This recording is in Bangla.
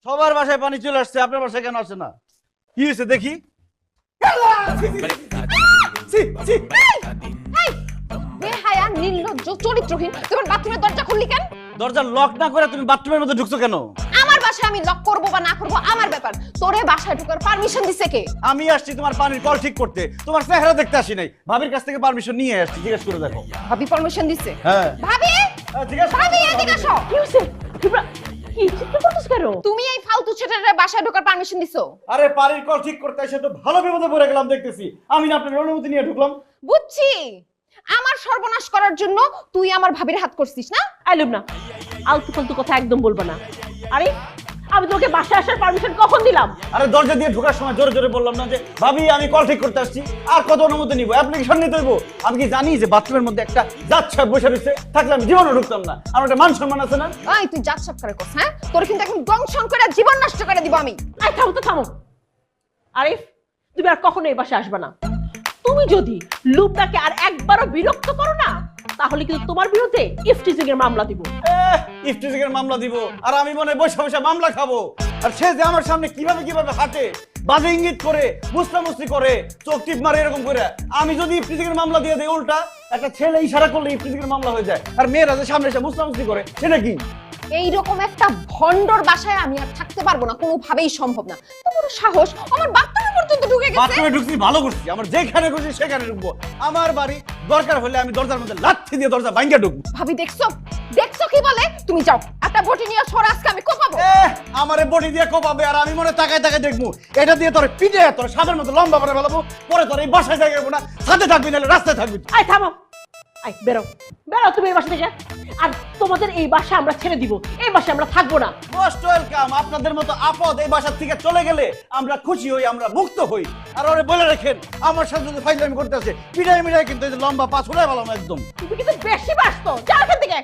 সবার বাসায় পানি চলে আসছে, আপনার বাসায় কেন আসে না? কি হয়েছে দেখি? বেহায়া নির্লজ্জ চরিত্রহীন, তোমার বাথরুমের দরজা খুললি কেন? দরজা লক না করে তুমি বাথরুমের মধ্যে ঢুকছো কেন? আমার বাসায় আমি লক করব বা না করব আমার ব্যাপার। তোরে বাসায় ঢোকার পারমিশন দিছে কে? আমি আসছি তোমার পানির কল ঠিক করতে, তোমার চেহারা দেখতে আসি নাই। ভাবির কাছ থেকে পারমিশন নিয়ে আসছি, জিজ্ঞেস করে দেখো। ভাবি পারমিশন দিছে? হ্যাঁ। ভাবি, জিজ্ঞেস ভাবি এদিকে আসো। কি হইছে? তোমরা কি চিন্তা করতেছ কেন? তুমি এই ফালতু ছেলেটার বাসায় ঢোকার পারমিশন দিছো? আরে পানির কল ঠিক করতে এসে তো ভালো বিপদে পড়ে গেলাম দেখতেছি। আমি না আপনার অনুমতি নিয়ে ঢুকলাম। বুঝছি, আমার সর্বনাশ করার জন্য তুই আমার ভাবির হাত করছিস না? আইলুম না, আলতু ফালতু কথা একদম বলবা না। আরে আমি তোমাকে বাসায় আসার পারমিশন কখন দিলাম? আরে দরজা দিয়ে ঢোকার সময় জোরে জোরে বললাম না যে ভাবি আমি কল ঠিক করতে আসছি, আর কত অনুমতি নিব? অ্যাপ্লিকেশন নিতে হইব। আমি কি জানি যে বাথরুমের মধ্যে একটা যাচ্ছে বসে রয়েছে, থাকলে আমি জীবনে ঢুকতাম না। আমার একটা মান সম্মান আছে না? এই তুই জাত সাপ করে কস, হ্যাঁ? তোর কিন্তু এখন দংশন করে জীবন নষ্ট করে দিব আমি। আই থামো তো থামো। আরিফ, তুমি আর কখনো এই বাসায় আসবে না। তুমি যদি লুপটাকে আর একবারও বিরক্ত করো না, তাহলে কিন্তু তোমার বিরুদ্ধে ইফটিজিং এর মামলা দিব। ইফটিজিং এর মামলা দিব, আর আমি মনে হয় বসে বসে মামলা খাবো। আর সে যে আমার সামনে কিভাবে কিভাবে হাঁটে, বাজে ইঙ্গিত করে, মুস্তামুস্তি করে, চোখ টিপ মারে এরকম করে, আমি যদি ইফটিজিং এর মামলা দিয়ে দেই, উল্টা একটা ছেলে ইশারা করলে ইফটিজিং এর মামলা হয়ে যায়। আর মেয়েরা যে সামনে এসে মুস্তামুস্তি করে, সেটা কি? এইরকম একটা ভন্ডর বাসায় আমি আর থাকতে পারবো না, কোনোভাবেই সম্ভব না। তোমার সাহস আমার বাথরুমে পর্যন্ত ঢুকে গেছে। বাথরুমে ঢুকছি ভালো করছি, আমার যেখানে খুশি সেখানে ঢুকবো। আমার বাড়ি, দরকার হলে আমি দরজার মধ্যে লাথি দিয়ে দরজা ভাঙিয়ে ঢুকবো। ভাবি দেখছো, দেখছো কি বলে? তুমি যাও, একটা বটি নিয়ে সর, আজকে আমি কোপাবো। আমারে বডি দিয়ে কোপাবে, আর আমি মনে তাকায় তাকায় দেখবো। এটা দিয়ে তোর পিঠে তোর সাপের মতো লম্বা করে ফেলাবো। পরে তোর এই বাসায় জায়গা না, সাথে থাকবি নাহলে রাস্তায় থাকবি। আই থামো, আই বেরো, বেরো তুমি এই বাসা থেকে। আর তোমাদের এই বাসা আমরা ছেড়ে দিব, এই বাসা আমরা থাকবো না। Most welcome. আপনাদের মতো আপদ এই বাসার থেকে চলে গেলে আমরা খুশি হই, আমরা মুক্ত হই। আর ওরে বলে রাখেন, আমার সাথে যদি ফাইজলামি করতে আছে, পিঠাই মিঠাই কিন্তু এই যে লম্বা পা ছুড়ে ফেলাম একদম। তুমি কিন্তু বেশি বাসতো, যাও এখান থেকে।